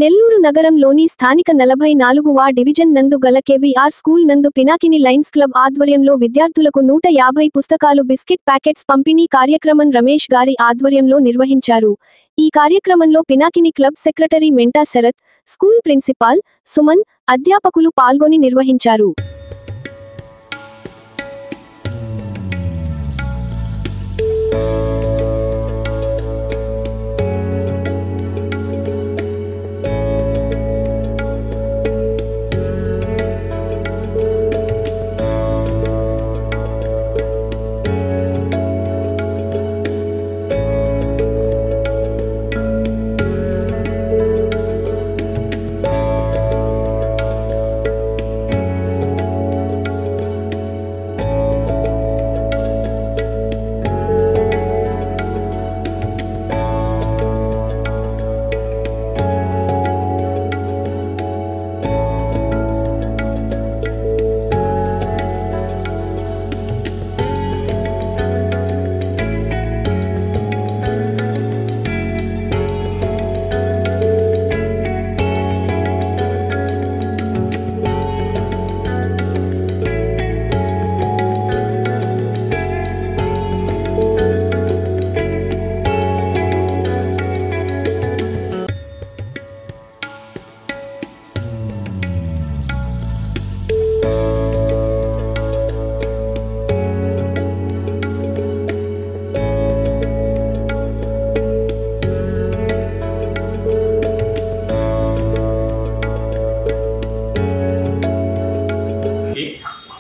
నెల్లూరు నగరంలోని స్థానిక 44వ డివిజన్ నందు గల కేవీఆర్ స్కూల్ నందు పినాకిని లయన్స్ క్లబ్ ఆధ్వర్యంలో విద్యార్థులకు 150 పుస్తకాలు బిస్కెట్ ప్యాకెట్స్ పంపిణీ కార్యక్రమం రమేష్ గారి ఆధ్వర్యంలో నిర్వహించారు। ఈ కార్యక్రమంలో Pinakini club secretary మెంటా Sarath, school principal Suman, అధ్యాపకులు పాల్గొని నిర్వహించారు।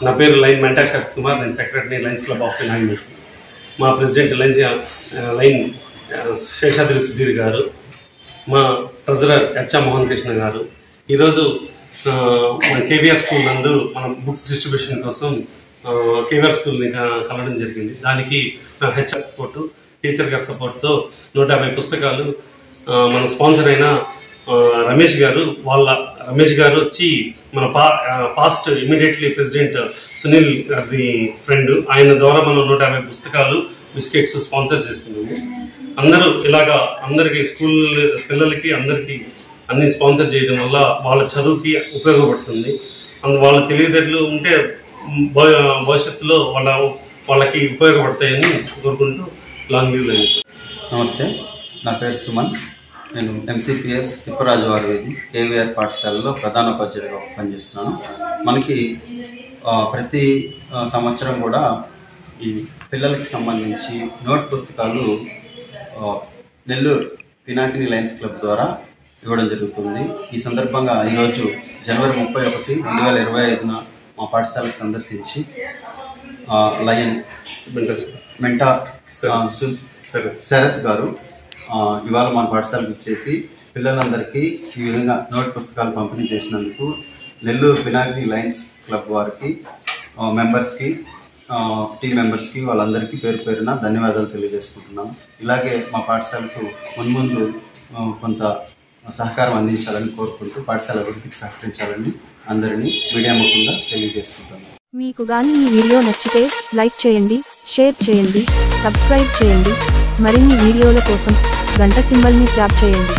నా పేరు లైన్ మెంటా శరత్ కుమార్, నేను secretary Lions club of Pinakini. మా ప్రెసిడెంట్ లైన్ శేషాద్రి సుధీర్ గారు, మా ట్రెజరర్ హెచ్ మోహన్ కృష్ణ గారు ఈరోజు మన కేవీఆర్ స్కూల్ నందు మన బుక్స్ డిస్ట్రిబ్యూషన్ కోసం కేవీఆర్ స్కూల్ని కలవడం జరిగింది। దానికి హెచ్ సపోర్టు, టీచర్ గారి సపోర్ట్తో 150 పుస్తకాలు మన స్పాన్సర్ అయిన రమేష్ గారు వచ్చి మన పాస్ట్ ఇమీడియట్లీ ప్రెసిడెంట్ సునీల్ గారి ఫ్రెండ్, ఆయన ద్వారా మనం 150 పుస్తకాలు బిస్కెట్స్ స్పాన్సర్ చేస్తున్నాము। అందరూ ఇలాగా అందరికి స్కూల్ పిల్లలకి అందరికి అన్ని స్పాన్సర్ చేయడం వల్ల వాళ్ళ చదువుకి ఉపయోగపడుతుంది। వాళ్ళ తెలివితేటలు ఉంటే భవిష్యత్తులో వాళ్ళకి ఉపయోగపడతాయని కోరుకుంటూ లాంగ్ లీవ్ లైన్। నమస్తే, నా పేరు సుమన్, నేను ఎంసీపీఎస్ తిప్పరాజు వారి కేవీఆర్ పాఠశాలలో ప్రధాన ఉపాధ్యాయుడిగా పనిచేస్తున్నాను। మనకి ప్రతి సంవత్సరం కూడా ఈ పిల్లలకి సంబంధించి నోట్ పుస్తకాలు నెల్లూరు పినాకిని లయన్స్ క్లబ్ ద్వారా ఇవ్వడం జరుగుతుంది। ఈ సందర్భంగా ఈరోజు జనవరి 31, 2025న మా పాఠశాలకు సందర్శించి లయన్ మెంటా శరత్ గారు ఇవాళ మన పాఠశాలకు ఇచ్చేసి పిల్లలందరికీ ఈ విధంగా నోట్ పుస్తకాలు పంపిణీ చేసినందుకు నెల్లూరు పినాకిని లయన్స్ క్లబ్ వారికి, మెంబర్స్కి, టీం మెంబర్స్కి వాళ్ళందరికీ పేరు పేరున ధన్యవాదాలు తెలియజేసుకుంటున్నాను। ఇలాగే మా పాఠశాలకు మున్ముందు కొంత సహకారం అందించాలని కోరుకుంటూ పాఠశాల అభివృద్ధికి సహకరించాలని అందరినీ మీడియా ముఖంగా తెలియజేసుకుంటున్నాను। మీకు గాని ఈ వీడియో నచ్చితే లైక్ చేయండి, షేర్ చేయండి, సబ్స్క్రైబ్ చేయండి। మరిన్ని వీడియోల కోసం గంట సింబల్ని ట్యాప్ చేయండి।